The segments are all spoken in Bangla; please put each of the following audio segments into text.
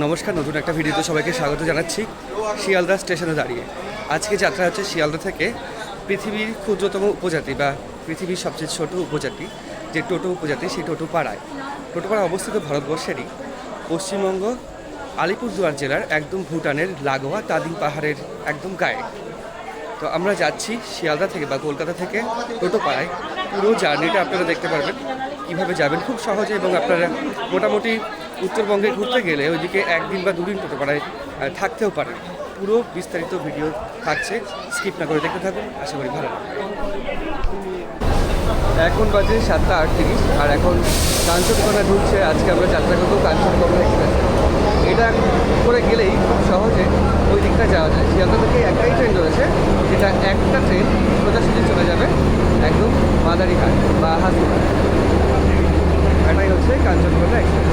নমস্কার, নতুন একটা ভিডিওতে সবাইকে স্বাগত জানাচ্ছি। শিয়ালদা স্টেশনে দাঁড়িয়ে আজকে যাত্রা হচ্ছে শিয়ালদা থেকে পৃথিবীর ক্ষুদ্রতম উপজাতি বা পৃথিবীর সবচেয়ে ছোট উপজাতি যে টোটো উপজাতি, সেই টোটোপাড়ায় অবস্থিত ভারতবর্ষেরই পশ্চিমবঙ্গ আলিপুরদুয়ার জেলার একদম ভুটানের লাগোয়া তাদিম পাহাড়ের একদম গায়ে। তো আমরা যাচ্ছি শিয়ালদা থেকে বা কলকাতা থেকে টোটোপাড়ায়। পুরো জার্নিটা আপনারা দেখতে পারবেন কীভাবে যাবেন খুব সহজে, এবং আপনারা মোটামুটি উত্তরবঙ্গে ঘুরতে গেলে ওইদিকে একদিন বা দুদিন টোটোপাড়ায় থাকতেও পারেন। পুরো বিস্তারিত ভিডিও থাকছে, স্কিপ না করে দেখতে থাকুন, আশা করি ভালো লাগবে। এখন বাজে 7:38 আর এখন কাঞ্চনকন্যা ঢুকছে। আজকে আমরা যাত্রা করবো কাঞ্চনকন্যা এক্সপ্রেস। এটা করে গেলেই খুব সহজে ওই দিকটা যাওয়া যায়। শিয়ালদা থেকে একটাই ট্রেন রয়েছে, যেটা একটা ট্রেন সোজাসুজি চলে যাবে একদম মাদারিহাট বা হাসিঘাট। এটাই হচ্ছে কাঞ্চনকন্যা এক্সপ্রেস।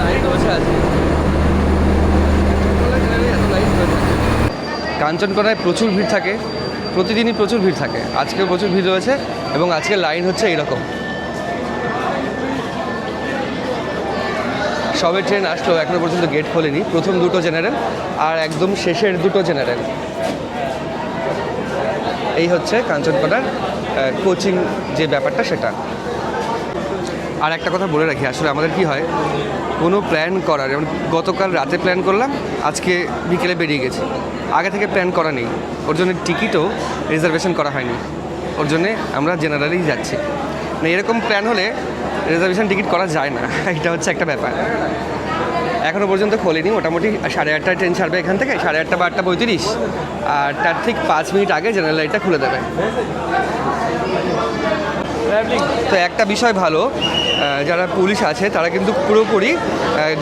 লাইন রয়েছে আজকে, এত লাইন রয়েছে। কাঞ্চনকন্যায় প্রচুর ভিড় থাকে, প্রতিদিনই প্রচুর ভিড় থাকে। আজকেও প্রচুর ভিড় রয়েছে এবং আজকে লাইন হচ্ছে এইরকম। সবে ট্রেন আসলো, এখনও পর্যন্ত গেট খোলেনি। প্রথম দুটো জেনারেল আর একদম শেষের দুটো জেনারেল। এই হচ্ছে কাঞ্চনকন্যার কোচিং যে ব্যাপারটা সেটা। আর একটা কথা বলে রাখি, আসলে আমাদের কি হয়, কোনো প্ল্যান করার, যেমন গতকাল রাতে প্ল্যান করলাম, আজকে বিকেলে বেরিয়ে গেছি, আগে থেকে প্ল্যান করা নেই। ওর জন্য টিকিটও রিজার্ভেশন করা হয়নি, ওর জন্যে আমরা জেনারেলেই যাচ্ছি। মানে এরকম প্ল্যান হলে রিজার্ভেশন টিকিট করা যায় না, এটা হচ্ছে একটা ব্যাপার। এখনও পর্যন্ত খোলেনি। মোটামুটি 8:30টায় ট্রেন ছাড়বে এখান থেকে, 8:30 বা 8:35, আর তার ঠিক 5 মিনিট আগে জেনারেল লাইনটা খুলে দেবে। তো একটা বিষয় ভালো, যারা পুলিশ আছে তারা কিন্তু পুরোপুরি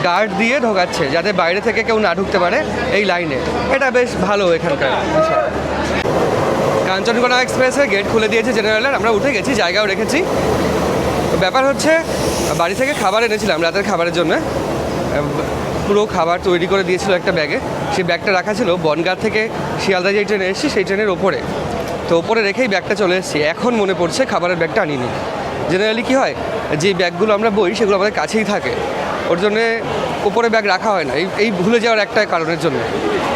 গার্ড দিয়ে ঢোকাচ্ছে, যাতে বাইরে থেকে কেউ না ঢুকতে পারে এই লাইনে। এটা বেশ ভালো এখানকার বিষয়। কাঞ্চনকন্যা এক্সপ্রেসের গেট খুলে দিয়েছে জেনারেলের, আমরা উঠে গেছি, জায়গাও রেখেছি। ব্যাপার হচ্ছে, বাড়ি থেকে খাবার এনেছিলাম রাতের খাবারের জন্য। পুরো খাবার তৈরি করে দিয়েছিল একটা ব্যাগে, সেই ব্যাগটা রাখা ছিল বনগাঁ থেকে শিয়ালদা যে ট্রেনে এসেছি সেই ট্রেনের ওপরে। তো ওপরে রেখেই ব্যাগটা চলে এসেছি। এখন মনে পড়ছে খাবারের ব্যাগটা আনিনি। জেনারেলি কী হয়, যে ব্যাগগুলো আমরা বই সেগুলো আমাদের কাছেই থাকে, ওর জন্যে ওপরে ব্যাগ রাখা হয় না, এই ভুলে যাওয়ার একটা কারণের জন্য।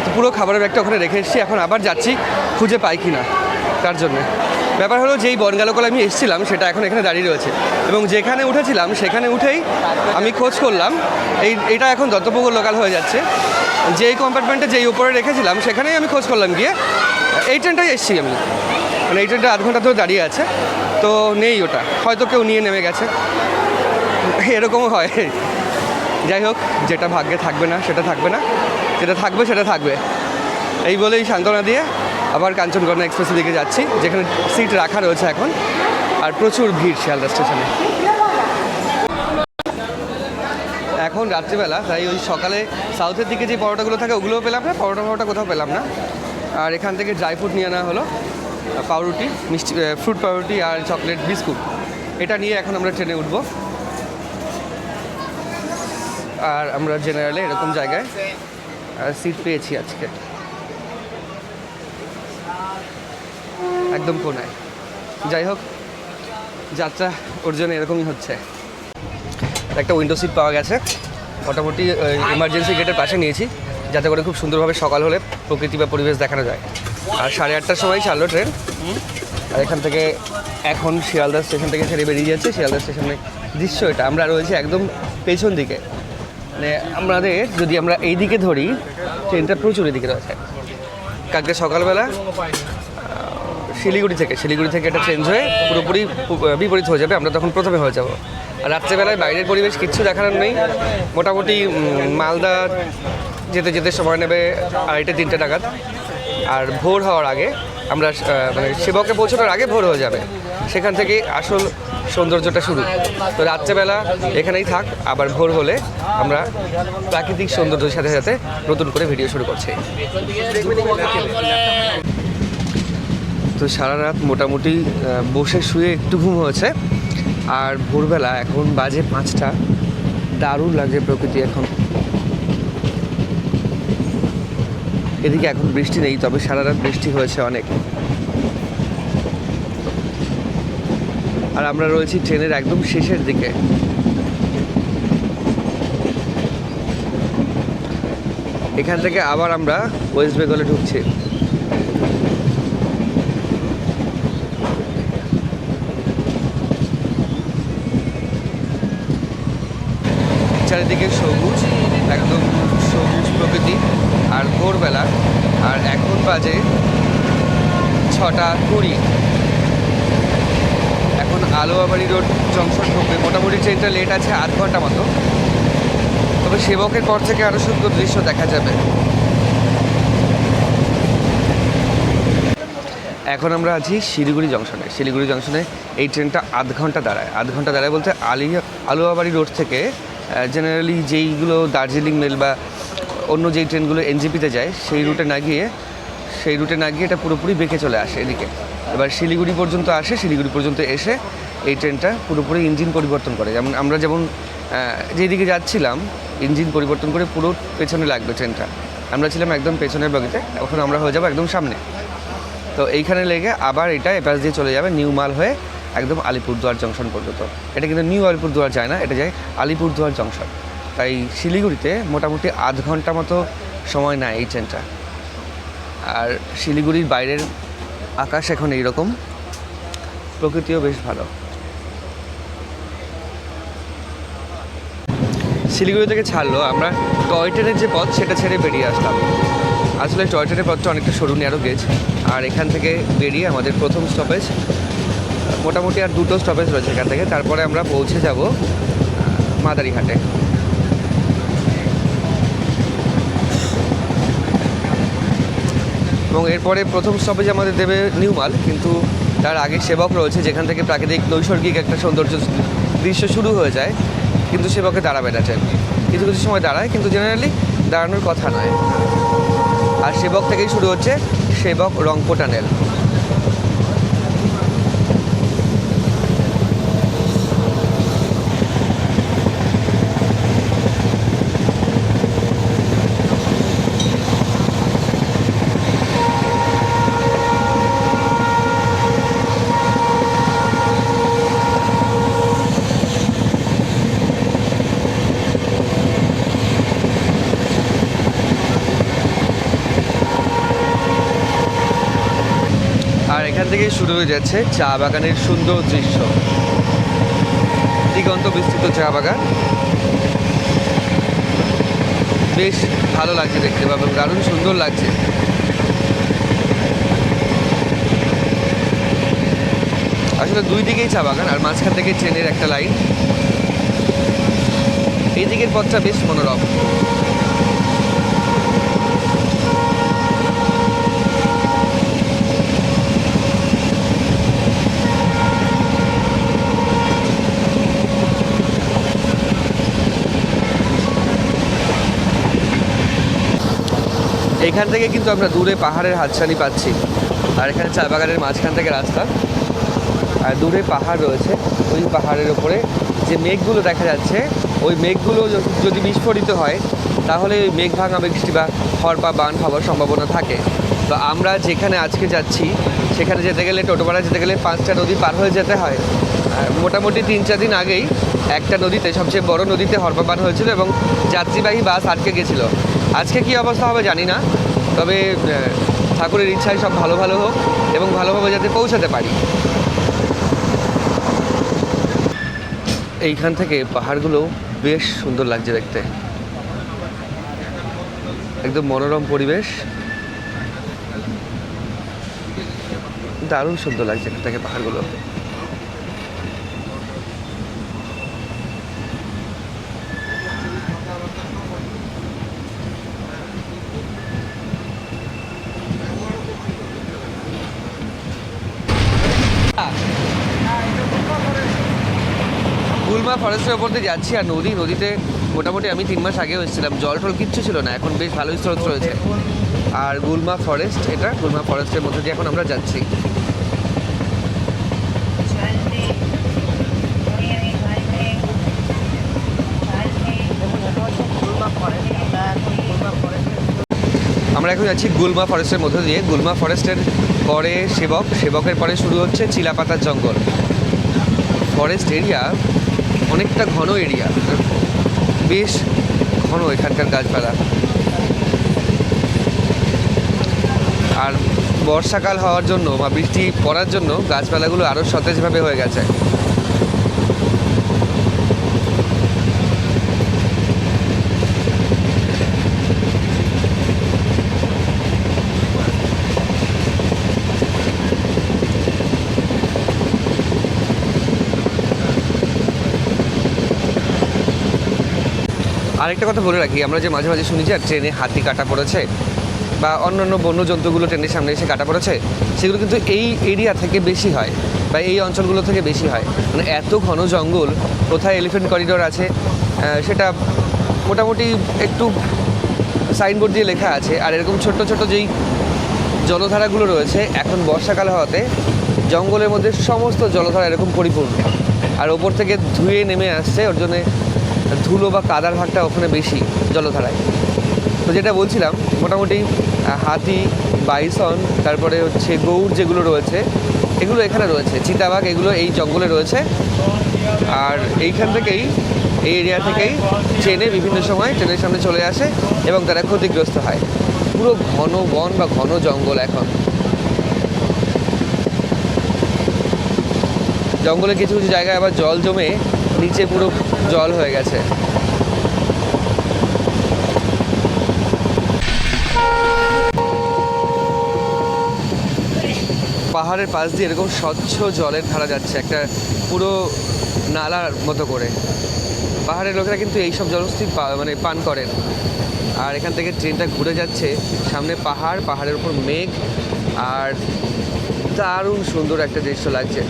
তো পুরো খাবারের ব্যাগটা ওখানে রেখে এসেছি, এখন আবার যাচ্ছি খুঁজে পাই কি না তার জন্যে। ব্যাপার হলো, যেই বনগাঁ লোকাল আমি এসেছিলাম সেটা এখন এখানে দাঁড়িয়ে রয়েছে, এবং যেখানে উঠেছিলাম সেখানে উঠেই আমি খোঁজ করলাম এটা এখন দত্তপুকুর লোকাল হয়ে যাচ্ছে। যেই কম্পার্টমেন্টে যেই উপরে রেখেছিলাম সেখানেই আমি খোঁজ করলাম গিয়ে, এই ট্রেনটাই এসেছি আমি। মানে এই ট্রেনটা 1/2 ঘন্টা ধরে দাঁড়িয়ে আছে, তো নেই ওটা, হয়তো কেউ নিয়ে নেমে গেছে, এরকমও হয়। যাই হোক, যেটা ভাগ্যে থাকবে না সেটা থাকবে না, যেটা থাকবে সেটা থাকবে, এই বলেই সান্ত্বনা দিয়ে আবার কাঞ্চনকন্যা এক্সপ্রেসের দিকে যাচ্ছি, যেখানে সিট রাখা রয়েছে এখন। আর প্রচুর ভিড় শিয়ালদা স্টেশনে। এখন রাত্রিবেলা, তাই ওই সকালে সাউথের দিকে যে পরোটাগুলো থাকে ওগুলোও পেলাম না, পরোটা কোথাও পেলাম না। আর এখান থেকে ড্রাই ফ্রুট নিয়ে আনা হলো, পাউরুটি, মিষ্টি ফ্রুট পাউরুটি আর চকলেট বিস্কুট। এটা নিয়ে এখন আমরা ট্রেনে উঠব। আর আমরা জেনারেলে এরকম জায়গায় সিট পেয়েছি আজকে, একদম কোনায়। যাই হোক, যাত্রা ওর জন্য এরকমই হচ্ছে। একটা উইন্ডো সিট পাওয়া গেছে, মোটামুটি এমার্জেন্সি গেটের পাশে নিয়েছি, যাতে করে খুব সুন্দরভাবে সকাল হলে প্রকৃতি বা পরিবেশ দেখানো যায়। আর 8:30টার সময় ছাড়লো ট্রেন। আর এখান থেকে এখন শিয়ালদা স্টেশন থেকে ছেড়ে বেরিয়ে যাচ্ছে। শিয়ালদা স্টেশনের দৃশ্য এটা। আমরা রয়েছে একদম পেছন দিকে, মানে আমাদের যদি আমরা এই দিকে ধরি, ট্রেনটা প্রচুর এদিকে রয়েছে। কালকে সকালবেলা শিলিগুড়ি থেকে এটা চেঞ্জ হয়ে পুরোপুরি বিপরীত হয়ে যাবে, আমরা তখন প্রথমে হয়ে যাব। আর রাত্রেবেলায় বাইরের পরিবেশ কিচ্ছু দেখানোর নেই। মোটামুটি মালদা যেতে যেতে সময় নেবে 2:30-3টে নাগাদ। আর ভোর হওয়ার আগে আমরা, মানে সেবকে পৌঁছানোর আগে ভোর হয়ে যাবে, সেখান থেকে আসল সৌন্দর্যটা শুরু। তো রাত্রেবেলা এখানেই থাক, আবার ভোর হলে আমরা প্রাকৃতিক সৌন্দর্যের সাথে সাথে নতুন করে ভিডিও শুরু করছি। তো সারা রাত মোটামুটি বসে শুয়ে একটু ঘুম হয়েছে। আর ভোরবেলা এখন বাজে 5টা, দারুণ লাগছে প্রকৃতি এখন। এদিকে এখন বৃষ্টি নেই, তবে সারা রাত বৃষ্টি হয়েছে অনেক। আর আমরা রয়েছি ট্রেনের একদম শেষের দিকে। এখান থেকে আবার আমরা ওয়েস্ট বেঙ্গলে ঢুকছি। চারিদিকে সবুজ, একদম সবুজ প্রকৃতি, আর ভোরবেলা, আর এখন বাজে 6:20। এখন আলোয়াবাড়ি রোড জংশন ঢুকবে। মোটামুটি ট্রেনটা লেট আছে 8 ঘন্টা মতো, তবে সেবকের পর থেকে আরও সুন্দর দৃশ্য দেখা যাবে। এখন আমরা আছি শিলিগুড়ি জংশনে। শিলিগুড়ি জংশনে এই ট্রেনটা আধ ঘন্টা দাঁড়ায় বলতে আলুয়াবাড়ি রোড থেকে জেনারেলি যেইগুলো দার্জিলিং মেল বা অন্য যেই ট্রেনগুলো এনজেপিতে যায় সেই রুটে না গিয়ে এটা পুরোপুরি বেঁকে চলে আসে এদিকে। এবার শিলিগুড়ি পর্যন্ত আসে, শিলিগুড়ি পর্যন্ত এসে এই ট্রেনটা পুরোপুরি ইঞ্জিন পরিবর্তন করে। আমরা যেমন যেদিকে যাচ্ছিলাম ইঞ্জিন পরিবর্তন করে পুরো পেছনে লাগবে ট্রেনটা। আমরা ছিলাম একদম পেছনের বগিতে, এখন আমরা হয়ে যাবো একদম সামনে। তো এইখানে লেগে আবার এটা এপাশ দিয়ে চলে যাবে নিউ মাল হয়ে একদম আলিপুরদুয়ার জংশন পর্যন্ত। এটা কিন্তু নিউ আলিপুরদুয়ার যায় না, এটা যায় আলিপুরদুয়ার জংশন। তাই শিলিগুড়িতে মোটামুটি আধ ঘন্টা মতো সময় নেয় এই ট্রেনটা। আর শিলিগুড়ির বাইরের আকাশ এখন এইরকম, প্রকৃতিও বেশ ভালো। শিলিগুড়ি থেকে ছাড়লো, আমরা টয় ট্রেনের যে পথ সেটা ছেড়ে বেরিয়ে আসলাম। আসলে টয় ট্রেনের পথটা অনেকটা সরু ন্যারো গেজ। আর এখান থেকে বেরিয়ে আমাদের প্রথম স্টপেজ, মোটামুটি আর 2টো স্টপেজ রয়েছে এখান থেকে, তারপরে আমরা পৌঁছে যাব মাদারিহাটে। এবং এরপরে প্রথম স্টপেজ আমাদের দেবে নিউমাল, কিন্তু তার আগে সেবক রয়েছে যেখান থেকে প্রাকৃতিক নৈসর্গিক একটা সৌন্দর্য দৃশ্য শুরু হয়ে যায়, কিন্তু সেবকে দাঁড়াবে না ট্রেন। কিছু কিছু সময় দাঁড়ায়, কিন্তু জেনারেলি দাঁড়ানোর কথা নয়। আর সেবক থেকেই শুরু হচ্ছে সেবক রংপো টানেল। আর এখান থেকেই শুরু হয়ে যাচ্ছে চা বাগানের সুন্দর দৃশ্য, দিগন্ত বিস্তৃত চা বাগান। বেশ ভালো লাগছে দেখতে পাবেন, দারুণ সুন্দর লাগছে। আসলে দুই দিকেই চা বাগান, আর মাঝখান থেকে ট্রেনের একটা লাইন। এই দিকের পথটা বেশ মনোরম। এখান থেকে কিন্তু আমরা দূরে পাহাড়ের হাতছানি পাচ্ছি, আর এখানে চা বাগানের মাঝখান থেকে রাস্তা, আর দূরে পাহাড় রয়েছে। ওই পাহাড়ের ওপরে যে মেঘগুলো দেখা যাচ্ছে, ওই মেঘগুলো যদি বিস্ফোরিত হয় তাহলে ওই মেঘ ভাঙা বৃষ্টি বা ঝড় বা বান হওয়ার সম্ভাবনা থাকে। তো আমরা যেখানে আজকে যাচ্ছি সেখানে যেতে গেলে, টোটোপাড়া যেতে গেলে 5টা নদী পার হয়ে যেতে হয়। মোটামুটি 3-4 দিন আগেই একটা নদীতে, সবচেয়ে বড় নদীতে হরপাবান হয়েছিল এবং যাত্রীবাহী বাস আটকে গেছিলো। আজকে কী অবস্থা হবে জানি না, তবে ঠাকুরের ইচ্ছায় সব ভালো ভালো হোক এবং ভালোভাবে যাতে পৌঁছাতে পারি। এইখান থেকে পাহাড়গুলো বেশ সুন্দর লাগছে দেখতে, একদম মনোরম পরিবেশ, দারুণ সুন্দর লাগছে এখান থেকে পাহাড়গুলো। গুলমা ফরেস্টের ওপর দিয়ে যাচ্ছি, আর নদীতে মোটামুটি আমি 3 মাস আগেও এসেছিলাম, জল টল কিচ্ছু ছিল না, এখন বেশ ভালোই স্রোত রয়েছে। আর গুলমা ফরেস্ট, এটা গুলমা ফরেস্টের মধ্যে দিয়ে এখন আমরা যাচ্ছি। আমরা এখন যাচ্ছি গুলমা ফরেস্টের মধ্যে দিয়ে। গুলমা ফরেস্টের পরে সেবকের পরে শুরু হচ্ছে চিলাপাতার জঙ্গল। ফরেস্ট এরিয়া অনেকটা ঘন এরিয়া, বেশ ঘন এখানকার গাছপালা। আর বর্ষাকাল হওয়ার জন্য বা বৃষ্টি পড়ার জন্য গাছপালাগুলো আরও সতেজভাবে হয়ে গেছে। আরেকটা কথা বলে রাখি, আমরা যে মাঝে মাঝে শুনি যে ট্রেনে হাতি কাটা পড়েছে বা অন্যান্য বন্য জন্তুগুলো ট্রেনের সামনে এসে কাটা পড়েছে, সেগুলো কিন্তু এই এরিয়া থেকে বেশি হয় বা এই অঞ্চলগুলো থেকে বেশি হয়। মানে এত ঘন জঙ্গল, কোথায় এলিফ্যান্ট করিডোর আছে সেটা মোটামুটি একটু সাইনবোর্ড দিয়ে লেখা আছে। আর এরকম ছোট্ট ছোট যেই জলধারাগুলো রয়েছে, এখন বর্ষাকাল হওয়াতে জঙ্গলের মধ্যে সমস্ত জলধারা এরকম পরিপূর্ণ, আর ওপর থেকে ধুয়ে নেমে আসছে, ওর জন্যে ধুলো বা কাদার ভাগটা ওখানে বেশি জলধারায়। তো যেটা বলছিলাম, মোটামুটি হাতি, বাইসন, তারপরে হচ্ছে গৌড় যেগুলো রয়েছে এগুলো এখানে রয়েছে, চিতাবাঘ এগুলো এই জঙ্গলে রয়েছে। আর এইখান থেকেই, এই এরিয়া থেকেই ট্রেনে বিভিন্ন সময় ট্রেনের সামনে চলে আসে এবং তারা ক্ষতিগ্রস্ত হয়। পুরো ঘন বন বা ঘন জঙ্গল এখন। জঙ্গলে কিছু কিছু জায়গায় আবার জল জমে নিচে পুরো জল হয়ে গেছে। পাহাড়ের পাশ দিয়ে এরকম স্বচ্ছ জলের ধারা যাচ্ছে, একটা পুরো নালার মতো করে। পাহাড়ের লোকেরা কিন্তু এইসব জলস্থির মানে পান করেন। আর এখান থেকে ট্রেনটা ঘুরে যাচ্ছে, সামনে পাহাড়, পাহাড়ের উপর মেঘ, আর দারুণ সুন্দর একটা দৃশ্য লাগছে।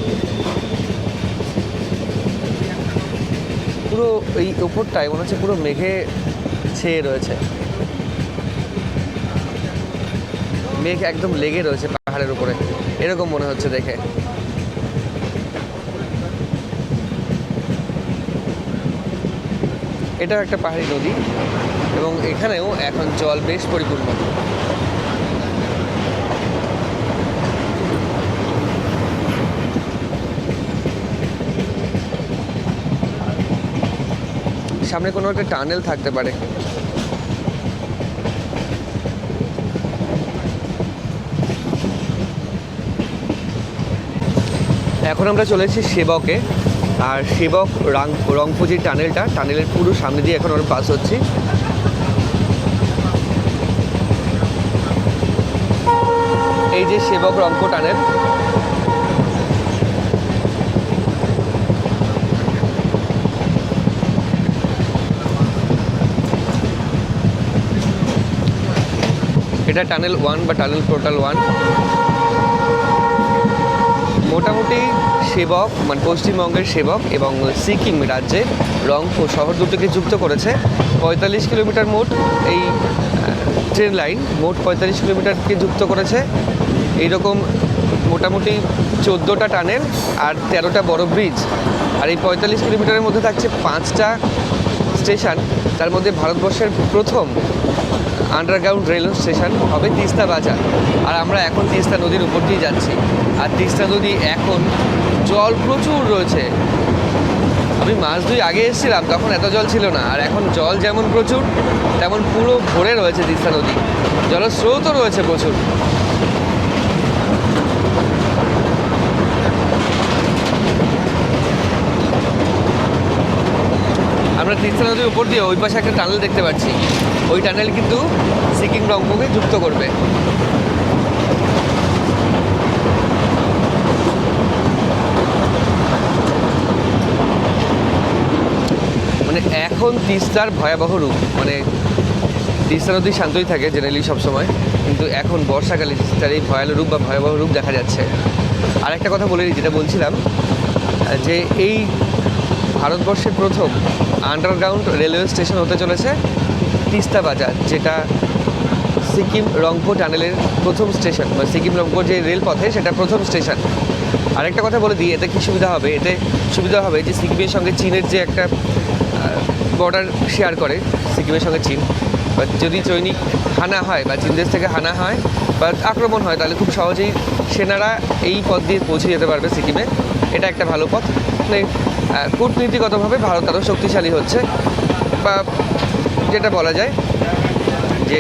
পুরো এই উপরটায় মনে হচ্ছে পুরো মেঘে ছেয়ে রয়েছে, মেঘ একদম লেগে রয়েছে পাহাড়ের উপরে, এরকম মনে হচ্ছে দেখে। এটাও একটা পাহাড়ি নদী এবং এখানেও এখন জল বেশ পরিপূর্ণ। সামনে কোনো একটা টানেল থাকতে পারে। এখন আমরা চলে এসেছি সেবকে, আর সেবক রংপুর যে টানেলের পুরো সামনে দিয়ে এখন আমরা পাস হচ্ছি। এই যে সেবক রংপুর টানেল, এটা টানেল 1 বা টানেল পোর্টাল 1। মোটামুটি সেবক মানে পশ্চিমবঙ্গের সেবক এবং সিকিম রাজ্যের রংপুর শহর দুটোকে যুক্ত করেছে। 45 কিলোমিটার মোট এই ট্রেন লাইন, মোট 45 কিলোমিটারকে যুক্ত করেছে। এইরকম মোটামুটি 14টা টানেল আর 13টা বড় ব্রিজ। আর এই 45 কিলোমিটারের মধ্যে থাকছে 5টা স্টেশন। তার মধ্যে ভারতবর্ষের প্রথম আন্ডারগ্রাউন্ড রেল স্টেশন হবে তিস্তা বাজার। আর আমরা এখন তিস্তা নদীর উপর দিয়ে যাচ্ছি, আর তিস্তা নদী এখন জল প্রচুর রয়েছে। আমি মাস 2 আগে এসেছিলাম, তখন এত জল ছিল না, আর এখন জল যেমন প্রচুর তেমন পুরো ভরে রয়েছে তিস্তা নদী, জলস্রোতও রয়েছে প্রচুর। আমরা তিস্তা নদীর উপর দিয়ে ওই পাশে একটা টানেল দেখতে পাচ্ছি, ওই টানেল কিন্তু সিকিম রংপুরকে যুক্ত করবে। মানে এখন তিস্তার ভয়াবহ রূপ, মানে তিস্তা নদী শান্তই থাকে জেনারেলি সবসময়, কিন্তু এখন বর্ষাকালে তিস্তার এই ভয়াবহ রূপ বা ভয়াবহ রূপ দেখা যাচ্ছে। আর একটা কথা বলে নিই, যেটা বলছিলাম যে এই ভারতবর্ষের প্রথম আন্ডারগ্রাউন্ড রেলওয়ে স্টেশন হতে চলেছে তিস্তা বাজার, যেটা সিকিম রংপুর টানেলের প্রথম স্টেশন বা সিকিম রংপুর যে রেলপথে সেটা প্রথম স্টেশন। আরেকটা কথা বলে দিই, এতে কী সুবিধা হবে, এতে সুবিধা হবে যে সিকিমের সঙ্গে চীনের যে একটা বর্ডার শেয়ার করে সিকিমের সঙ্গে চীন, বা যদি চৈনিক হানা হয় বা চীন দেশ থেকে হানা হয় বা আক্রমণ হয়, তাহলে খুব সহজেই সেনারা এই পথ দিয়ে পৌঁছে যেতে পারবে সিকিমে। এটা একটা ভালো পথ। মানে কূটনীতিগতভাবে ভারত আরও শক্তিশালী হচ্ছে, বা যেটা বলা যায় যে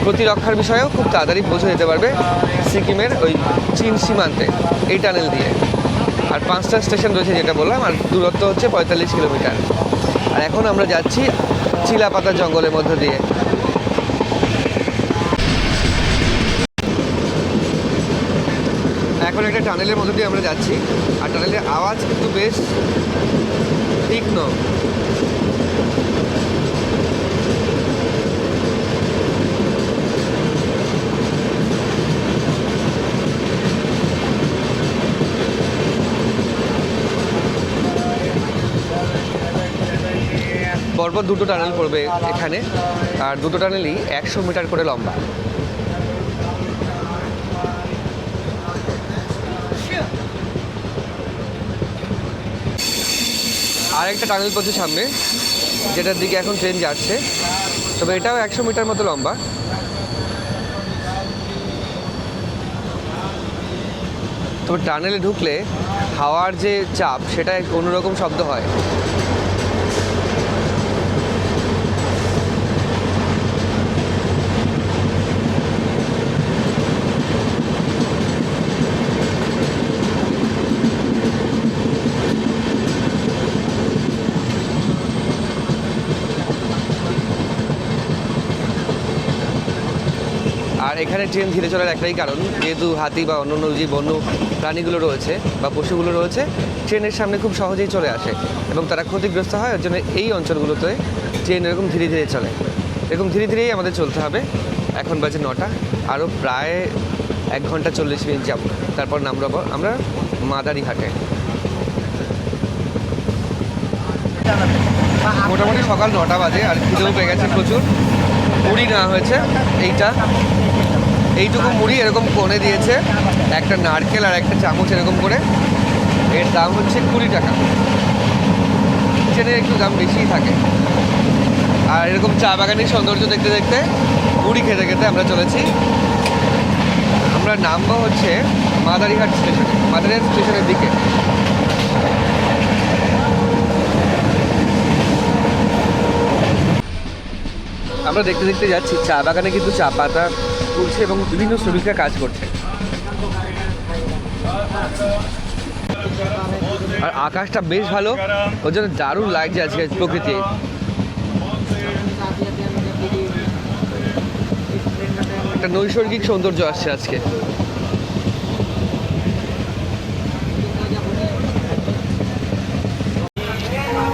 প্রতিরক্ষার বিষয়েও খুব তাড়াতাড়ি পৌঁছে যেতে পারবে সিকিমের ওই চীন সীমান্তে এই টানেল দিয়ে। আর 5টা স্টেশন রয়েছে যেটা বললাম, আর দূরত্ব হচ্ছে 45 কিলোমিটার। আর এখন আমরা যাচ্ছি চিলাপাতা জঙ্গলের মধ্যে দিয়ে। এখন একটা টানেলের মধ্যে দিয়ে আমরা যাচ্ছি, আর টানেলের আওয়াজ কিন্তু বেশ তীক্ষ্ণ। পরপর দুটো টানেল পড়বে এখানে, আর দুটো টানেলই 100 মিটার করে লম্বা। আর একটা টানেল পড়ছে সামনে, যেটার দিকে এখন ট্রেন যাচ্ছে, তবে এটাও 100 মিটার মতো লম্বা। তবে টানেলে ঢুকলে হাওয়ার যে চাপ সেটা অন্যরকম শব্দ হয়। আর এখানে ট্রেন ধীরে চলার একটাই কারণ, যেহেতু হাতি বা অন্যান্য যে বন্য প্রাণীগুলো রয়েছে বা পশুগুলো রয়েছে ট্রেনের সামনে খুব সহজেই চলে আসে এবং তারা ক্ষতিগ্রস্ত হয়। ওর জন্য এই অঞ্চলগুলোতে ট্রেন এরকম ধীরে ধীরে চলে। এরকম ধীরে ধীরেই আমাদের চলতে হবে। এখন বাজে 9টা, আরও প্রায় 1 ঘন্টা 40 মিনিট যাব, তারপর নামবো আমরা মাদারিহাটে। মোটামুটি সকাল 9টা বাজে, আর খিদেও পেয়ে গেছে প্রচুর। মুড়ি নেওয়া হয়েছে, এইটুকু মুড়ি এরকম কোণে দিয়েছে, একটা নারকেল আর একটা চামচ এরকম করে। এর দাম হচ্ছে 20 টাকা। ট্রেনের একটু দাম বেশিই থাকে। আর এরকম চা বাগানের সৌন্দর্য দেখতে দেখতে মুড়ি খেতে খেতে আমরা চলেছি। আমরা নামবো হচ্ছে মাদারিহাট স্টেশনে, মাদারিহাট স্টেশনের দিকে। আমরা দেখতে দেখতে যাচ্ছি, চা বাগানে কিন্তু চা পাতা তুলছে এবং বিভিন্ন শ্রমিকরা কাজ করছে। আর আকাশটা বেশ ভালো, ওর জন্য দারুণ লাগছে আজকে প্রকৃতি। একটা নৈসর্গিক সৌন্দর্য আসছে আজকে।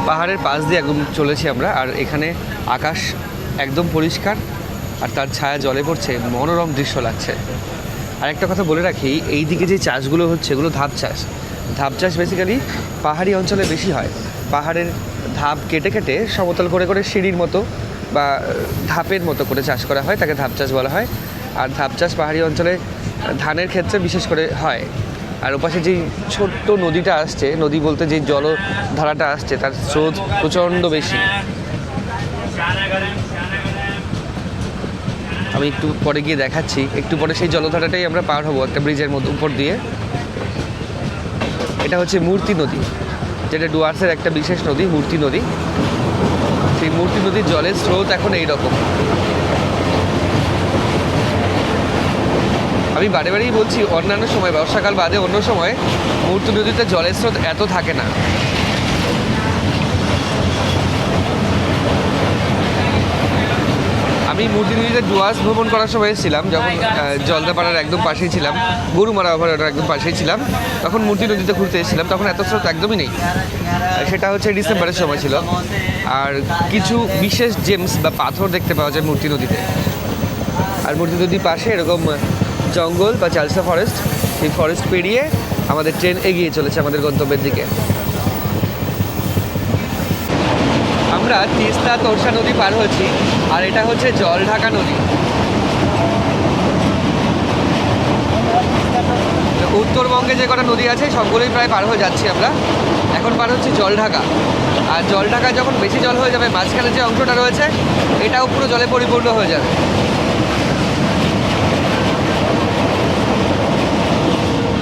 পাহাড়ের পাশ দিয়ে একদম চলেছি আমরা, আর এখানে আকাশ একদম পরিষ্কার, আর তার ছায়া জলে পড়ছে, মনোরম দৃশ্য লাগছে। আর একটা কথা বলে রাখি, এই দিকে যে চাষগুলো হচ্ছে এগুলো ধাপ চাষ। ধাপ চাষ বেসিক্যালি পাহাড়ি অঞ্চলে বেশি হয়। পাহাড়ের ধাপ কেটে কেটে সমতল করে করে সিঁড়ির মতো বা ধাপের মতো করে চাষ করা হয়, তাকে ধাপ চাষ বলা হয়। আর ধাপ চাষ পাহাড়ি অঞ্চলে ধানের ক্ষেত্রে বিশেষ করে হয়। আর ওপাশে যেই ছোট্ট নদীটা আসছে, নদী বলতে যেই জলধারাটা আসছে তার স্রোত প্রচণ্ড বেশি। আমি একটু পরে গিয়ে দেখাচ্ছি, একটু পরে সেই জলধারাটাই আমরা পার হবো একটা ব্রিজের মধ্যে উপর দিয়ে। এটা হচ্ছে মূর্তি নদী, যেটা ডুয়ার্সের একটা বিশেষ নদী, মূর্তি নদী। সেই মূর্তি নদীর জলের স্রোত এখন এইরকম। আমি বারে বারেই বলছি, অন্যান্য সময় বর্ষাকাল বাদে অন্য সময় মূর্তি নদীতে জলের স্রোত এত থাকে না। আমি মূর্তি নদীতে ডুয়ার্স ভ্রমণ করার সময় এসেছিলাম, যখন জলদাপাড়ার একদম পাশেই ছিলাম, গরুমারা অভয়ারণ্যের একদম পাশেই ছিলাম, তখন মূর্তি নদীতে ঘুরতে এসেছিলাম। তখন এত স্রোত একদমই নেই। সেটা হচ্ছে ডিসেম্বরের সময় ছিল। আর কিছু বিশেষ জেমস বা পাথর দেখতে পাওয়া যায় মূর্তি নদীতে। আর মূর্তি নদীর পাশে এরকম জঙ্গল বা চালসা ফরেস্ট, সেই ফরেস্ট পেরিয়ে আমাদের ট্রেন এগিয়ে চলেছে আমাদের গন্তব্যের দিকে। আমরা তিস্তা তোরসা নদী পার হচ্ছি, আর এটা হচ্ছে জলঢাকা নদী। উত্তরবঙ্গে যে কটা নদী আছে সবগুলোই প্রায় পার হয়ে যাচ্ছি আমরা। এখন পার হচ্ছে জলঢাকা। আর জলঢাকা যখন বেশি জল হয়ে যাবে, মাঝখানে যে অংশটা রয়েছে এটাও পুরো জলে পরিপূর্ণ হয়ে যাবে।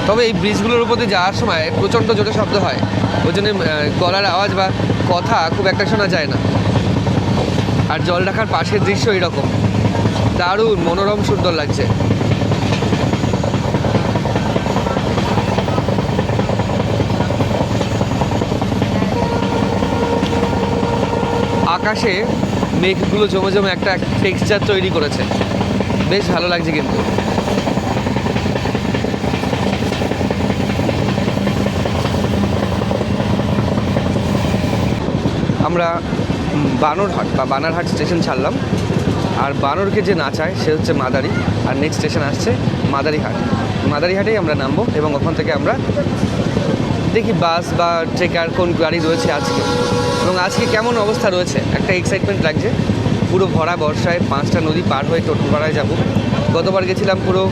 তবে এই ব্রিজগুলোর উপর দিয়ে যাওয়ার সময় প্রচণ্ড জোরে শব্দ হয়, ওই জন্য গলার আওয়াজ বা কথা খুব একটা শোনা যায় না। আর জলঢাকার পাশের দৃশ্য এইরকম। দারুণ মনোরম সুন্দর লাগছে। আকাশে মেঘগুলো জমে জমে একটা টেক্সচার তৈরি করেছে, বেশ ভালো লাগছে কিন্তু। আমরা বানরহাট বা বানারহাট স্টেশন ছাড়লাম, আর বানরকে যে নাচায় সে হচ্ছে মাদারি, আর নেক্সট স্টেশন আসছে মাদারিহাট। মাদারিহাটেই আমরা নামবো এবং ওখান থেকে আমরা দেখি বাস বা ট্রেকার কোন গাড়ি রয়েছে আজকে, এবং আজকে কেমন অবস্থা রয়েছে। একটা এক্সাইটমেন্ট লাগছে। পুরো ভরা বর্ষায় 5টা নদী পার হয়ে টোটোপাড়ায় যাব। গতবার গেছিলাম পুরো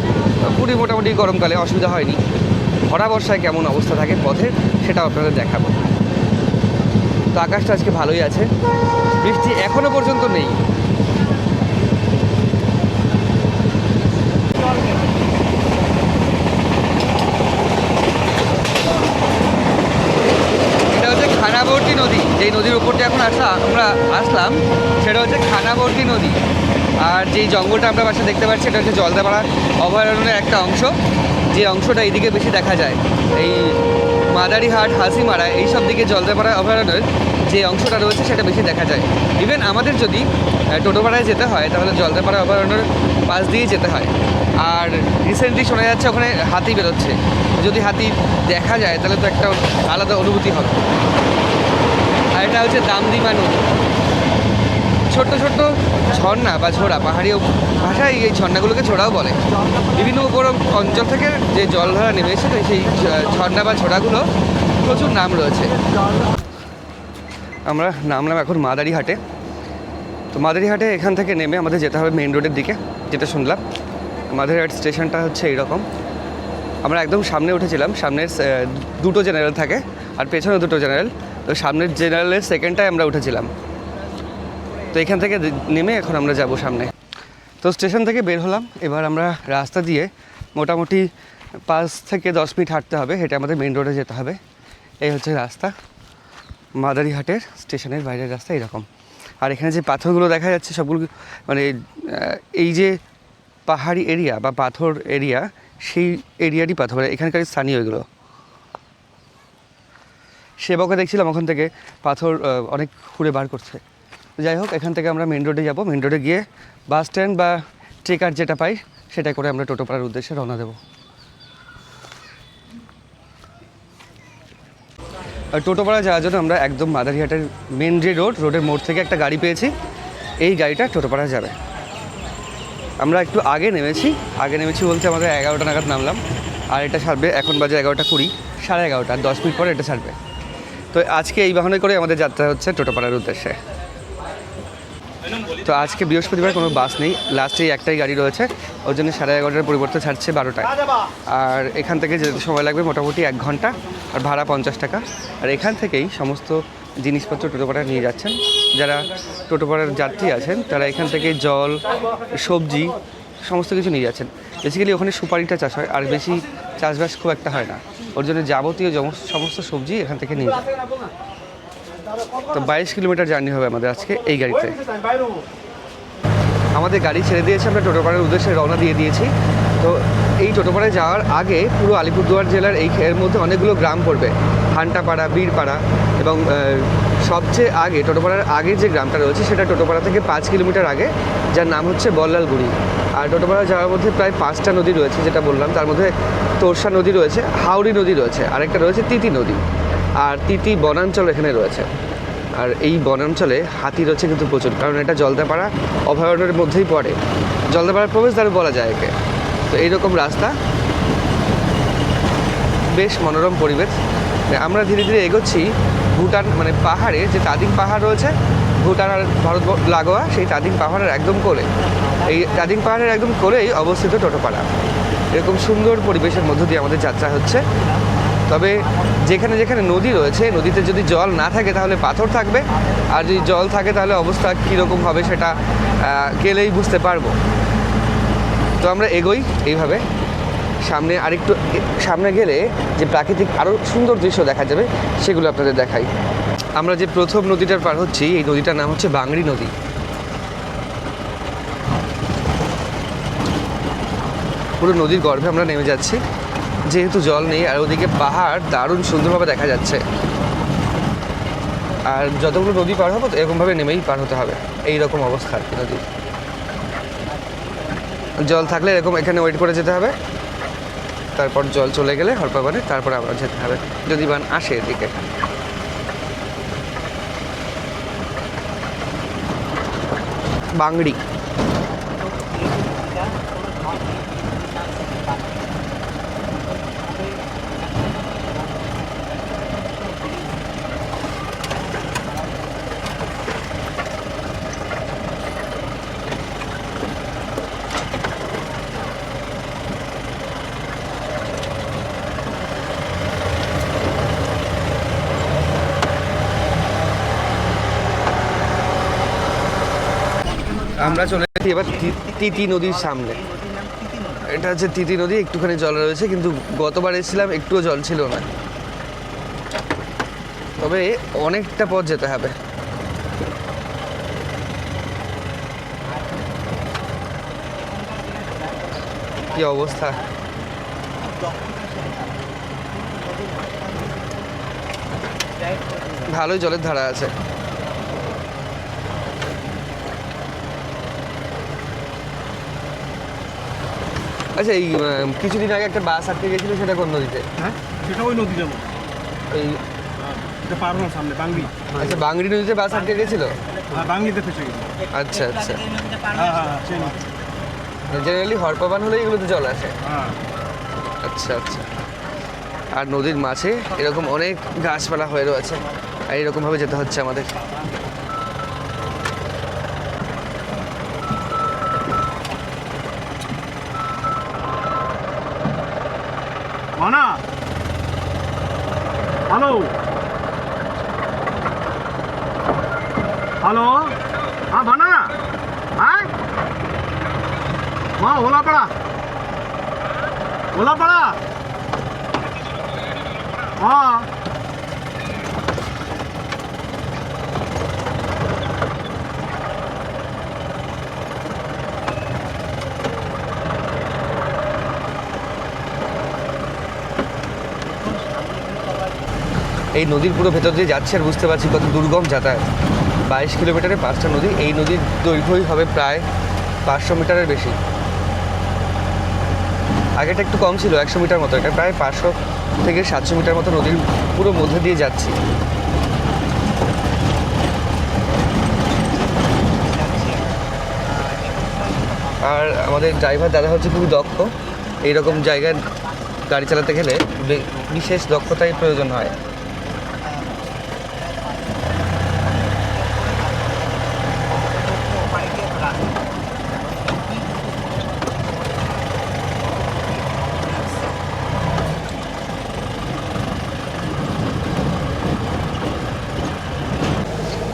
মোটামুটি গরমকালে, অসুবিধা হয়নি। ভরা বর্ষায় কেমন অবস্থা থাকে পথে সেটাও আপনাদের দেখাবো। তো আকাশটা আজকে ভালোই আছে, বৃষ্টি এখনো পর্যন্ত নেই। এটা হচ্ছে খানাবর্তী নদী, যেই নদীর উপর দিয়ে এখন আমরা আসলাম সেটা হচ্ছে খানাবর্তী নদী। আর যেই জঙ্গলটা আমরা পাশে দেখতে পাচ্ছি এটা হচ্ছে জলদাপাড়া অভয়ারণ্যের একটা অংশ। যে অংশটা এইদিকে বেশি দেখা যায়, এই মাদারিহাট, হাসিমারা এইসব দিকে জলদাপাড়া অভয়ারণ্যের যে অংশটা রয়েছে সেটা বেশি দেখা যায়। ইভেন আমাদের যদি টোটোপাড়ায় যেতে হয় তাহলে জলদাপাড়া অভয়ারণ্যের পাশ দিয়েই যেতে হয়। আর রিসেন্টলি শোনা যাচ্ছে ওখানে হাতি বেরোচ্ছে। যদি হাতি দেখা যায় তাহলে তো একটা আলাদা অনুভূতি হবে। আর এটা হচ্ছে দামদিমা নদী। ছোট্ট ছোট্ট ঝর্ণা বা ঝোড়া, পাহাড়ি ভাষায় এই ঝর্ণাগুলোকে ঝোড়াও বলে। বিভিন্ন উপর অঞ্চল থেকে যে জলধারা নেমে এসেছে সেই ঝর্ণা বা ঝোড়াগুলো প্রচুর নাম রয়েছে। আমরা নামলাম এখন মাদারিহাটে। তো মাদারিহাটে এখান থেকে নেমে আমাদের যেতে হবে মেন রোডের দিকে, যেটা শুনলাম। মাদারিহাট স্টেশনটা হচ্ছে এইরকম। আমরা একদম সামনে উঠেছিলাম, সামনের 2টো জেনারেল থাকে আর পেছনে 2টো জেনারেল। তো সামনের জেনারেলের সেকেন্ডটায় আমরা উঠেছিলাম। তো এখান থেকে নেমে এখন আমরা যাব সামনে। তো স্টেশন থেকে বের হলাম, এবার আমরা রাস্তা দিয়ে মোটামুটি 5 থেকে 10 মিনিট হাঁটতে হবে, হেঁটে আমাদের মেন রোডে যেতে হবে। এই হচ্ছে রাস্তা, মাদারিহাটের স্টেশনের বাইরের রাস্তা এরকম। আর এখানে যে পাথরগুলো দেখা যাচ্ছে সবগুলো মানে এই যে পাহাড়ি এরিয়া বা পাথর এরিয়া, সেই এরিয়ারই পাথর, এখানকার স্থানীয় এগুলো। সেবকে দেখছিলাম ওখান থেকে পাথর অনেক খুঁড়ে বার করছে। যাই হোক, এখান থেকে আমরা মেন রোডে যাব। মেন রোডে গিয়ে বাস স্ট্যান্ড বা ট্রেকার যেটা পাই সেটা করে আমরা টোটোপাড়ার উদ্দেশ্যে রওনা দেব। আর টোটোপাড়া যাওয়ার জন্য আমরা একদম মাদারিহাটের মেন যে রোডের মোড় থেকে একটা গাড়ি পেয়েছি। এই গাড়িটা টোটোপাড়া যাবে। আমরা একটু আগে নেমেছি বলতে আমাদের 11টা নাগাদ নামলাম। আর এটা ছাড়বে, এখন বাজে 11:20, 11:30, 10 মিনিট পরে এটা ছাড়বে। তো আজকে এই বাহনে করে আমাদের যাত্রা হচ্ছে টোটোপাড়ার উদ্দেশ্যে। তো আজকে বৃহস্পতিবার কোনো বাস নেই, লাস্টেই একটাই গাড়ি রয়েছে, ওই জন্য 11:30টার পরিবর্তে ছাড়ছে 12টায়। আর এখান থেকে যেতে সময় লাগবে মোটামুটি 1 ঘন্টা, আর ভাড়া 50 টাকা। আর এখান থেকেই সমস্ত জিনিসপত্র টোটোপাড়ায় নিয়ে যাচ্ছেন। যারা টোটোপাড়ার যাত্রী আছেন তারা এখান থেকে জল, সবজি সমস্ত কিছু নিয়ে যাচ্ছেন। বেসিক্যালি ওখানে সুপারিটা চাষ হয়, আর বেশি চাষবাস খুব একটা হয় না, ওর জন্য যাবতীয় সমস্ত সবজি এখান থেকে নিয়ে যায়। তো 22 কিলোমিটার জার্নি হবে আমাদের আজকে এই গাড়িতে। আমাদের গাড়ি ছেড়ে দিয়েছে, আমরা টোটোপাড়ার উদ্দেশ্যে রওনা দিয়ে দিয়েছি। তো এই টোটোপাড়ায় যাওয়ার আগে পুরো আলিপুরদুয়ার জেলার এর মধ্যে অনেকগুলো গ্রাম পড়বে, হান্টাপাড়া, বীরপাড়া, এবং সবচেয়ে আগে টোটোপাড়ার আগে যে গ্রামটা রয়েছে সেটা টোটোপাড়া থেকে 5 কিলোমিটার আগে, যার নাম হচ্ছে বল্লালগুড়ি। আর টোটোপাড়া যাওয়ার মধ্যে প্রায় 5টা নদী রয়েছে যেটা বললাম, তার মধ্যে তোরসা নদী রয়েছে, হাওড়ি নদী রয়েছে, আরেকটা রয়েছে তিতি নদী, আর তিতি বনাঞ্চল এখানে রয়েছে। আর এই বনাঞ্চলে হাতি রয়েছে কিন্তু প্রচুর, কারণ এটা জলদাপাড়া অভয়ারণ্যের মধ্যেই পড়ে, জলদাপাড়ার প্রবেশদ্বার বলা যায় একে। তো এইরকম রাস্তা, বেশ মনোরম পরিবেশ। আমরা ধীরে ধীরে এগোচ্ছি ভুটান, মানে পাহাড়ে যে তাদিং পাহাড় রয়েছে, ভুটান আর ভারত লাগোয়া, সেই তাদিং পাহাড়ের একদম কোলে, এই তাদিং পাহাড়ের একদম কোলেই অবস্থিত টোটোপাড়া। এরকম সুন্দর পরিবেশের মধ্য দিয়ে আমাদের যাত্রা হচ্ছে। তবে যেখানে যেখানে নদী রয়েছে, নদীতে যদি জল না থাকে তাহলে পাথর থাকবে, আর যদি জল থাকে তাহলে অবস্থা কীরকম হবে সেটা গেলেই বুঝতে পারবো। তো আমরা এগোই এইভাবে সামনে, আরেকটু সামনে গেলে যে প্রাকৃতিক আরও সুন্দর দৃশ্য দেখা যাবে সেগুলো আপনাদের দেখাই। আমরা যে প্রথম নদীটার পার হচ্ছি, এই নদীটার নাম হচ্ছে বাংড়ি নদী। পুরো নদীর গর্ভে আমরা নেমে যাচ্ছি, যেহেতু জল নেই আর ওদিকে পাহাড় দারুণ সুন্দরভাবে দেখা যাচ্ছে। আর যতগুলো নদী পার হবো তো এরকমভাবে নেমেই পার হতে হবে, এই রকম অবস্থা আর কি নদী। জল থাকলে এরকম এখানে ওয়েট করে যেতে হবে, তারপর জল চলে গেলে হরপা বানে তারপরে আবার যেতে হবে, যদি বান আসে এদিকে। বাংড়ি আমরা চলে যাচ্ছি এবার তিতি নদীর সামনে। এটা হচ্ছে তিতি নদী, একটুখানি জল রয়েছে, কিন্তু গতবার এসেছিলাম একটুও জল ছিল না, তবে অনেকটা পথ যেতে হবে। কি অবস্থা! ভালোই জলের ধারা আছে। আচ্ছা, এই কিছুদিন আগে একটা বাস আটকে গেছিল, সেটা কোন নদীতে? হ্যাঁ, সেটা ওই নদী যাবো, এই এটা পার হলাম সামনে বাংলি। আচ্ছা, বাংড়ি নদীতে বাস আটকে গেছিল? হ্যাঁ, বাংলিতে ফেসে গেছে। আচ্ছা আচ্ছা, হ্যাঁ হ্যাঁ হ্যাঁ, সেই নদী। জেনারেলি হরপাবান হলে এগুলোতে জল আসে। হ্যাঁ, আচ্ছা আচ্ছা। আর নদীর মাঝে এরকম অনেক গাছপালা হয়ে রয়েছে, আর এরকমভাবে যেতে হচ্ছে আমাদের। মানা, হ্যালো হ্যালো, হ্যাঁ মানা, হ্যাঁ মা, ওলাপাড়া ওলাপাড়া, হ্যাঁ এই নদীর পুরো ভেতর দিয়ে যাচ্ছে আর বুঝতে পারছি কত দুর্গম যাতায়াত। 22 কিলোমিটারে 5টা নদী। এই নদীর দৈর্ঘ্যই হবে প্রায় 500 মিটারের বেশি। আগেটা একটু কম ছিল, 100 মিটার মতো। এটা প্রায় 500 থেকে 700 মিটার মতো নদীর পুরো মধ্যে দিয়ে যাচ্ছি। আর আমাদের ড্রাইভার দাদা হচ্ছে খুবই দক্ষ। এইরকম জায়গায় গাড়ি চালাতে গেলে বিশেষ দক্ষতাই প্রয়োজন হয়।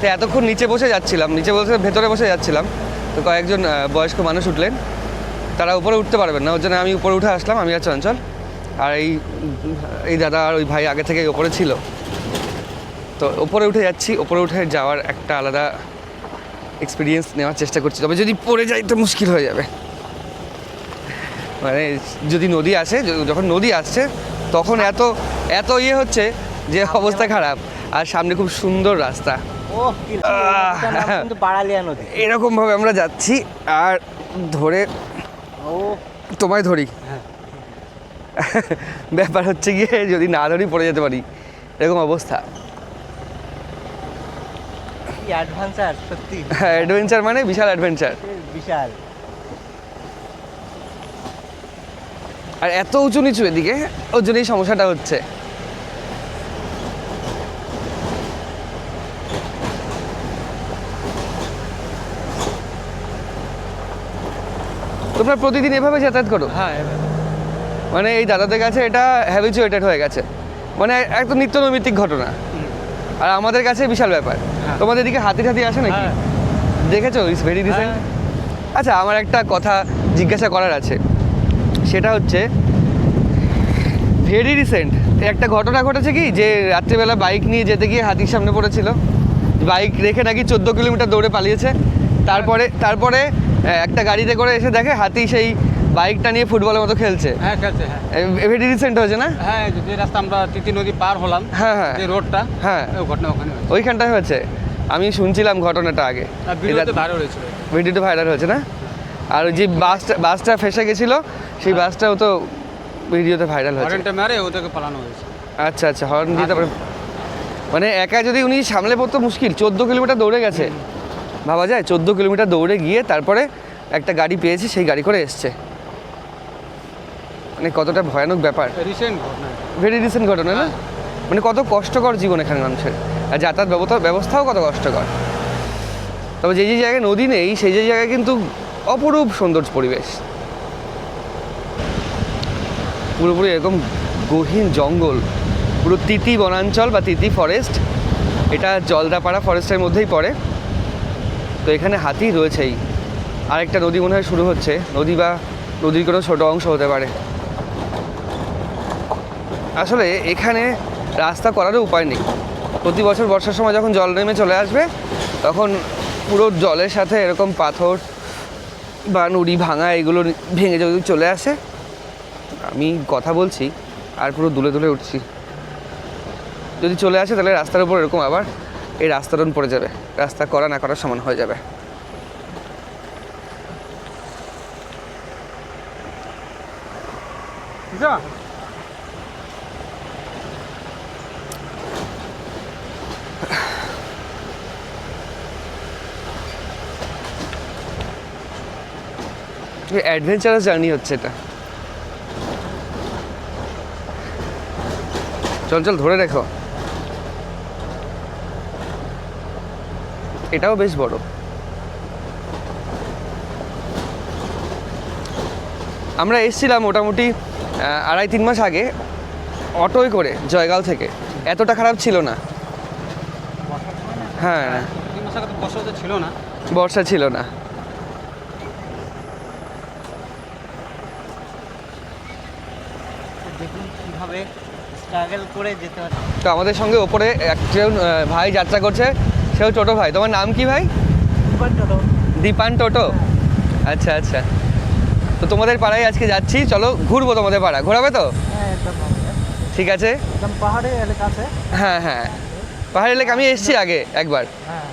তো এতক্ষণ নিচে বসে যাচ্ছিলাম, নিচে বসে ভেতরে বসে যাচ্ছিলাম, তো কয়েকজন বয়স্ক মানুষ উঠলেন, তারা উপরে উঠতে পারবেন না, ওর জন্য আমি উপরে উঠে আসলাম, আমি আর চঞ্চল। আর এই দাদা আর ওই ভাই আগে থেকে ওপরে ছিল, তো ওপরে উঠে যাচ্ছি। ওপরে উঠে যাওয়ার একটা আলাদা এক্সপিরিয়েন্স নেওয়ার চেষ্টা করছি, তবে যদি পড়ে যাই তো মুশকিল হয়ে যাবে। মানে যদি নদী আসে, যখন নদী আসছে তখন এত এত ইয়ে হচ্ছে যে অবস্থা খারাপ, আর সামনে খুব সুন্দর রাস্তা। এরকম ভাবে আমরা যাচ্ছি, আর ধরে তোমায় ধরি। ব্যাপার হচ্ছে গিয়ে যদি না ধরি পড়ে যেতে পারি, এরকম অবস্থা। অ্যাডভেঞ্চার, সত্যি হ্যাঁ, অ্যাডভেঞ্চার মানে বিশাল অ্যাডভেঞ্চার, বিশাল। আর এত উঁচু নিচু এদিকে, ওর জন্যই সমস্যাটা হচ্ছে। তোমরা প্রতিদিন এভাবে যাতায়াত করো? হ্যাঁ, মানে এই দাদাদের কাছে এটা হ্যাবিচুয়েটেড হয়ে গেছে, মানে একদম নিত্য নৈমিত্তিক ঘটনা। আর আমাদের কাছে বিশাল ব্যাপার। তোমাদের দিকে হাতি টাতি আসে নাকি? দেখেছো? It's very recent. আচ্ছা, আমার একটা কথা জিজ্ঞাসা করার আছে, সেটা হচ্ছে ভেরি রিসেন্ট একটা ঘটনা ঘটেছে কি, যে রাত্রিবেলা বাইক নিয়ে যেতে গিয়ে হাতির সামনে পড়েছিল, বাইক রেখে নাকি 14 কিলোমিটার দৌড়ে পালিয়েছে। তারপরে একটা গাড়িতে করে এসে দেখে হাতি সেই বাইকটা নিয়ে ফুটবলের মতো খেলছে। হ্যাঁ খেলছে, হ্যাঁ ভেরি রিসেন্ট হয়েছে না? হ্যাঁ যে রাস্তা আমরা তিতি নদী পার হলাম, হ্যাঁ হ্যাঁ যে রোডটা, হ্যাঁ ওই ঘটনা ওখানে হয়েছে। ওইখানটায় হয়েছে। আমি শুনছিলাম ঘটনাটা আগে, আর ভিডিওতে ভাইরাল হয়েছিল। ভিডিওটা ভাইরাল হয়েছে না? আর ওই যে বাসটা ফেসে গেছিল, সেই বাসটাও তো ভিডিওতে ভাইরাল হয়েছে। হরেনটা মেরে ওদেরকে পালানো হয়েছে। আচ্ছা আচ্ছা, হর্ন দিয়ে তারপরে মানে একা যদি উনি সামলে পড়তো মুশকিল। 14 কিলোমিটার দৌড়ে গেছে, ভাবা যায়? 14 কিলোমিটার দৌড়ে গিয়ে তারপরে একটা গাড়ি পেয়েছে, সেই গাড়ি করে এসছে। মানে কতটা ভয়ানক ব্যাপার, রিসেন্ট ঘটনা। ভেরি রিসেন্ট ঘটনা না? মানে কত কষ্টকর জীবন এখানে মানুষের, আর যাতায়াত ব্যবস্থাও কত কষ্টকর। তবে যে যে জায়গায় নদী নেই সেই যে জায়গায় কিন্তু অপরূপ সুন্দর পরিবেশ। পুরোপুরি এরকম গহীন জঙ্গল, পুরো তিতি বনাঞ্চল বা তিতি ফরেস্ট। এটা জলদাপাড়া ফরেস্টের মধ্যেই পড়ে। তো এখানে হাতি রয়েছেই। আরেকটা নদী মনে হয় শুরু হচ্ছে, নদী বা নদীর কোনো ছোটো অংশ হতে পারে। আসলে এখানে রাস্তা করারও উপায় নেই। প্রতি বছর বর্ষার সময় যখন জল নেমে চলে আসবে, তখন পুরো জলের সাথে এরকম পাথর বা নুড়ি ভাঙা এগুলো ভেঙে যদি চলে আসে, আমি কথা বলছি আর পুরো দুলে দুলে উঠছি। যদি চলে আসে তাহলে রাস্তার উপর এরকম আবার এই রাস্তারণ পড়ে যাবে, রাস্তা করা না করার সমান হয়ে যাবে। বুঝা অ্যাডভেঞ্চারাস জার্নি হচ্ছে এটা। চল চল ধরে রেখো, এটাও বেশ বড়। আমরা এসেছিলাম মোটামুটি 2.5-3 মাস আগে অটোয় করে জয়গাঁও থেকে। এতটা খারাপ ছিল না। হ্যাঁ 3 মাস আগে তো বর্ষা তো ছিল না। বর্ষা ছিল না। দেখুন কীভাবে স্ট্রাগল করে যেতে হচ্ছে। তো আমাদের সঙ্গে ওপরে একজন ভাই যাত্রা করছে, সেও টোটো ভাই। তোমার নাম কি ভাই? দীপান টোটো। আচ্ছা আচ্ছা, তো তোমাদের পাড়ায় আজকে যাচ্ছি, চলো ঘুরবো তোমাদের পাড়া। ঘোরাবে তো? হ্যাঁ একদম ঠিক আছে। একদম পাহাড়ি এলাকা আছে। হ্যাঁ হ্যাঁ, পাহাড়ি এলাকা আমি এসেছি আগে একবার। হ্যাঁ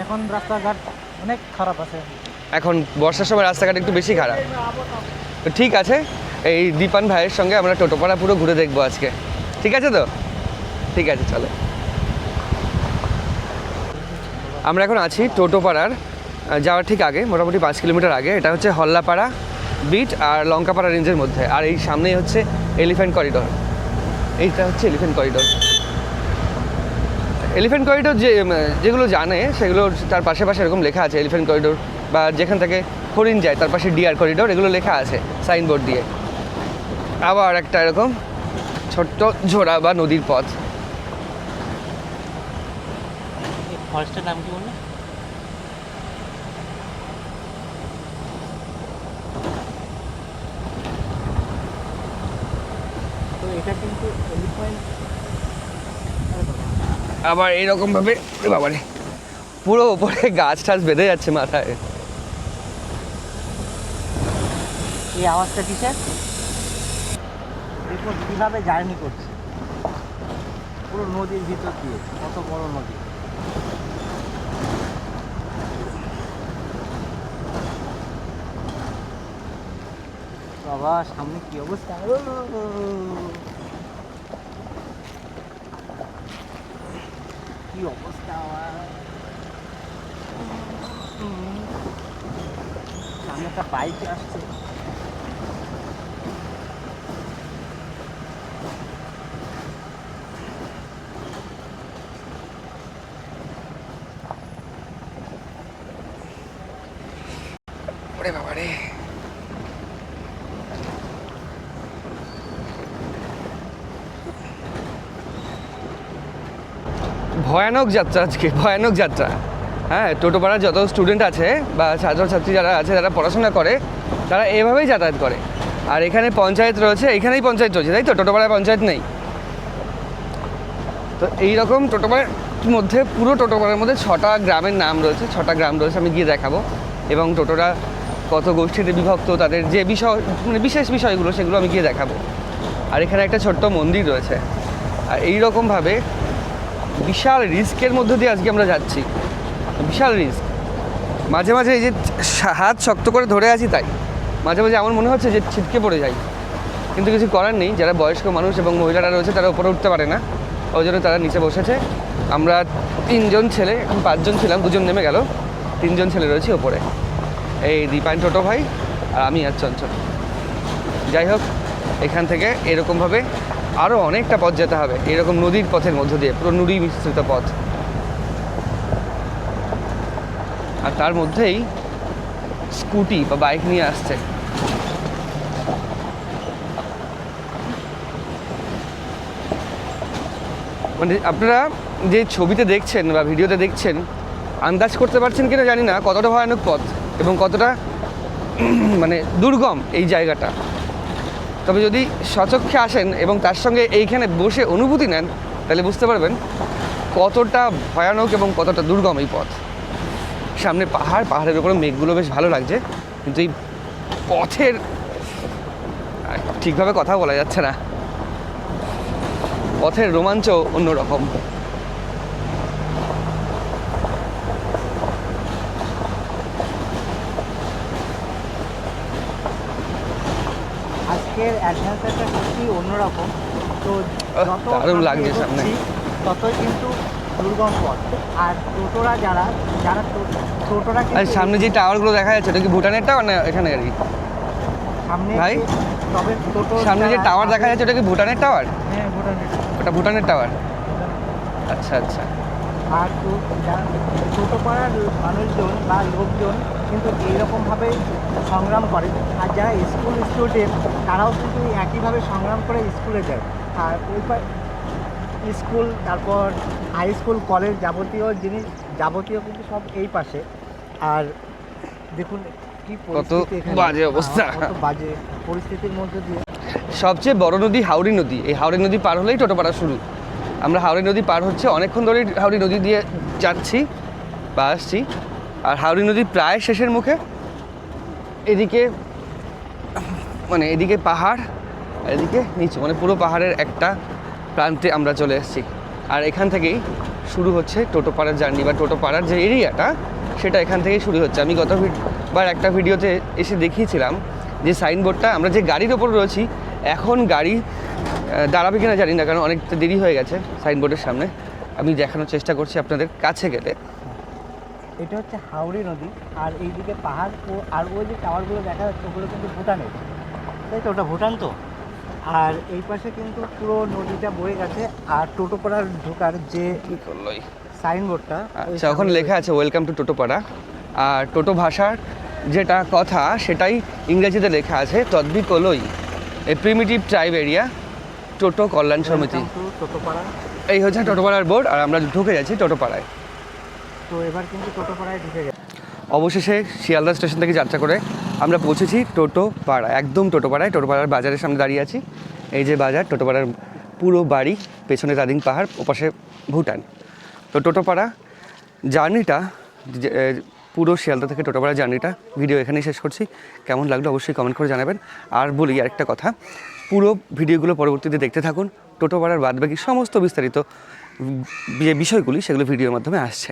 এখন রাস্তাঘাট অনেক খারাপ আছে। এখন বর্ষার সময় রাস্তাঘাট একটু বেশি খারাপ। তো ঠিক আছে, এই দীপান ভাইয়ের সঙ্গে আমরা টোটোপাড়া পুরো ঘুরে দেখবো আজকে। ঠিক আছে তো? ঠিক আছে, চলো। আমরা এখন আছি টোটোপাড়ার যাওয়ার ঠিক আগে, মোটামুটি 5 কিলোমিটার আগে। এটা হচ্ছে হল্লাপাড়া বিট আর লঙ্কাপাড়া রেঞ্জের মধ্যে। আর এই সামনেই হচ্ছে এলিফ্যান্ট করিডোর। এইটা হচ্ছে এলিফ্যান্ট করিডোর। এলিফ্যান্ট করিডোর যেগুলো জানে সেগুলো তার পাশে পাশে এরকম লেখা আছে এলিফ্যান্ট করিডোর, বা যেখান থেকে হরিণ যায় তার পাশে ডিয়ার করিডোর, এগুলো লেখা আছে সাইনবোর্ড দিয়ে। আবার একটা এরকম ছোট্ট ঝোড়া বা নদীর পথ। এই ফরেস্টের নাম কি বললেন? তো এটা কিন্তু এলিফ্যান্ট। আবার এইরকমভাবে বাবারে পুরো ওপরে গাছ টাছ বেঁধে যাচ্ছে মাথায়। এই আওয়াজটা কিসের? দেখুন কীভাবে জার্নি করছে পুরো নদীর ভিতর দিয়ে। কত বড় নদী! বাবা সামনে কি অবস্থা! কি অবস্থা আমার! সামনে একটা বাইক আসছে। ওরে বাবারে, ভয়ানক যাত্রা আজকে, ভয়ানক যাত্রা। হ্যাঁ, টোটোপাড়ার যত স্টুডেন্ট আছে বা ছাত্রছাত্রী যারা আছে, যারা পড়াশোনা করে, তারা এভাবেই যাতায়াত করে। আর এখানে পঞ্চায়েত রয়েছে, এখানেই পঞ্চায়েত রয়েছে, তাই তো? টোটোপাড়ায় পঞ্চায়েত নেই তো। এইরকম টোটোপাড়ার মধ্যে, পুরো টোটোপাড়ার মধ্যে 6টা গ্রামের নাম রয়েছে, 6টা গ্রাম রয়েছে। আমি গিয়ে দেখাবো। এবং টোটোরা কত গোষ্ঠীতে বিভক্ত, তাদের যে বিষয় মানে বিশেষ বিষয়গুলো সেগুলো আমি গিয়ে দেখাবো। আর এখানে একটা ছোট্ট মন্দির রয়েছে। আর এইরকমভাবে বিশাল রিস্কের মধ্য দিয়ে আজকে আমরা যাচ্ছি, বিশাল রিস্ক। মাঝে মাঝে এই যে হাত শক্ত করে ধরে আছি, তাই মাঝে মাঝে এমন মনে হচ্ছে যে ছিটকে পড়ে যাই, কিন্তু কিছু করার নেই। যারা বয়স্ক মানুষ এবং মহিলারা রয়েছে তারা উপরে উঠতে পারে না, ওই জন্য তারা নিচে বসেছে। আমরা 3 জন ছেলে, এখন 5 জন ছিলাম, 2 জন নেমে গেল, 3 জন ছেলে রয়েছে ওপরে। এই দীপায়ন, টোটো ভাই আর আমি আর চঞ্চল। যাই হোক, এখান থেকে এরকমভাবে আরও অনেকটা পথ যেতে হবে, এরকম নদীর পথের মধ্য দিয়ে, পুরো নুড়ি মিশ্রিত পথ। আর তার মধ্যেই স্কুটি বা বাইক নিয়ে আসছে। মানে আপনারা যে ছবিতে দেখছেন বা ভিডিওতে দেখছেন, আন্দাজ করতে পারছেন কিনা জানি না কতটা ভয়ানক পথ এবং কতটা মানে দুর্গম এই জায়গাটা। তবে যদি সচক্ষে আসেন এবং তার সঙ্গে এইখানে বসে অনুভূতি নেন, তাহলে বুঝতে পারবেন কতটা ভয়ানক এবং কতটা দুর্গম এই পথ। সামনে পাহাড়, পাহাড়ের উপরে মেঘগুলো বেশ ভালো লাগছে, কিন্তু এই পথের ঠিকভাবে কথা বলা যাচ্ছে না, পথের রোমাঞ্চ অন্যরকম। আজকের অ্যাডভেঞ্চারটা সত্যি অন্যরকম। তো যত দারুণ আমরা লাগছে সামনে। এগোচ্ছি, ততই কিন্তু দুর্গম পথ। আর টোটোরা যারা টোটোরা আর কিন্তু সামনে যে টাওয়ারগুলো দেখা যাচ্ছে, এটা কি ভুটানের টাওয়ার না এখানে আর কি? সামনে ভাই, তবে টোটো সামনে যে টাওয়ার দেখা যাচ্ছে, ওটা কি ভুটানের টাওয়ার? হ্যাঁ, ভুটানের। ওটা ভুটানের টাওয়ার। আচ্ছা আচ্ছা। আর টোটো পাড়ার মানুষজন বা লোকজন কিন্তু এইরকমভাবেই সংগ্রাম করে। আর যারা স্কুল স্টুডেন্ট তারাও কিন্তু একইভাবে সংগ্রাম করে স্কুলে যায়। আর ওই স্কুল, তারপর হাই স্কুল, কলেজ, যাবতীয় কিন্তু সব এই পাশে। আর দেখুন কি পরিস্থিতি এখানে, বাজে অবস্থা। কত বাজে পরিস্থিতির মধ্যে দিয়ে। সবচেয়ে বড় নদী হাওড়ি নদী। এই হাওড়ি নদী পার হলেই টোটোপাড়া শুরু। আমরা হাওড়ি নদী পার হচ্ছে, অনেকক্ষণ ধরে হাওড়ি নদী দিয়ে যাচ্ছি বা আসছি। আর হাওড়ি নদী প্রায় শেষের মুখে। এদিকে মানে এদিকে পাহাড়, আর এদিকে নিচু, মানে পুরো পাহাড়ের একটা প্রান্তে আমরা চলে এসেছি। আর এখান থেকেই শুরু হচ্ছে টোটোপাড়ার জার্নি, বা টোটোপাড়ার যে এরিয়াটা সেটা এখান থেকেই শুরু হচ্ছে। আমি গতবার একটা ভিডিওতে এসে দেখিয়েছিলাম যে সাইনবোর্ডটা, আমরা যে গাড়ির ওপর রয়েছি, এখন গাড়ি দাঁড়াবে কিনা জানি না, কারণ অনেকটা দেরি হয়ে গেছে সাইনবোর্ডের সামনে। আমি দেখানোর চেষ্টা করছি আপনাদের কাছে গেলে। এটা হচ্ছে হাওড়ি নদী, আর এইদিকে পাহাড়, আর ওই যে টাওয়ারগুলো দেখা যাচ্ছে ওগুলো কিন্তু ভুটানের, তাই তো? ওটা ভুটান তো। আর এই পাশে কিন্তু পুরো নদীটা বয়ে গেছে। আর টোটোপাড়ার ঢোকার যে কি করলো সাইনবোর্ডটা, আচ্ছা, ওখানে লেখা আছে ওয়েলকাম টু টোটোপাড়া। আর টোটো ভাষার যেটা কথা সেটাই ইংরেজিতে লেখা আছে, তদ্বি কলই এ প্রিমিটিভ ট্রাইব এরিয়া টোটো কল্যাণ সমিতি। টোটোপাড়া, এই হচ্ছে টোটোপাড়ার বোর্ড, আর আমরা ঢুকে যাচ্ছি টোটোপাড়ায়। তো এবার কিন্তু টোটোপাড়ায় ঢুকে গেছে। অবশেষে শিয়ালদা স্টেশন থেকে যাত্রা করে আমরা পৌঁছেছি টোটোপাড়া, একদম টোটোপাড়ায়। টোটোপাড়ার বাজারের সামনে দাঁড়িয়ে আছি। এই যে বাজার, টোটোপাড়ার পুরো বাড়ি, পেছনে রাদিং পাহাড়, ওপাশে ভুটান। তো টোটোপাড়া জার্নিটা, পুরো শিয়ালদা থেকে টোটোপাড়া জার্নিটা ভিডিও এখানেই শেষ করছি। কেমন লাগলো অবশ্যই কমেন্ট করে জানাবেন। আর বলি আরেকটা কথা, পুরো ভিডিওগুলো পরবর্তীতে দেখতে থাকুন। টোটোপাড়ার বাদবাকি সমস্ত বিস্তারিত যে বিষয়গুলি সেগুলো ভিডিওর মাধ্যমে আসছে।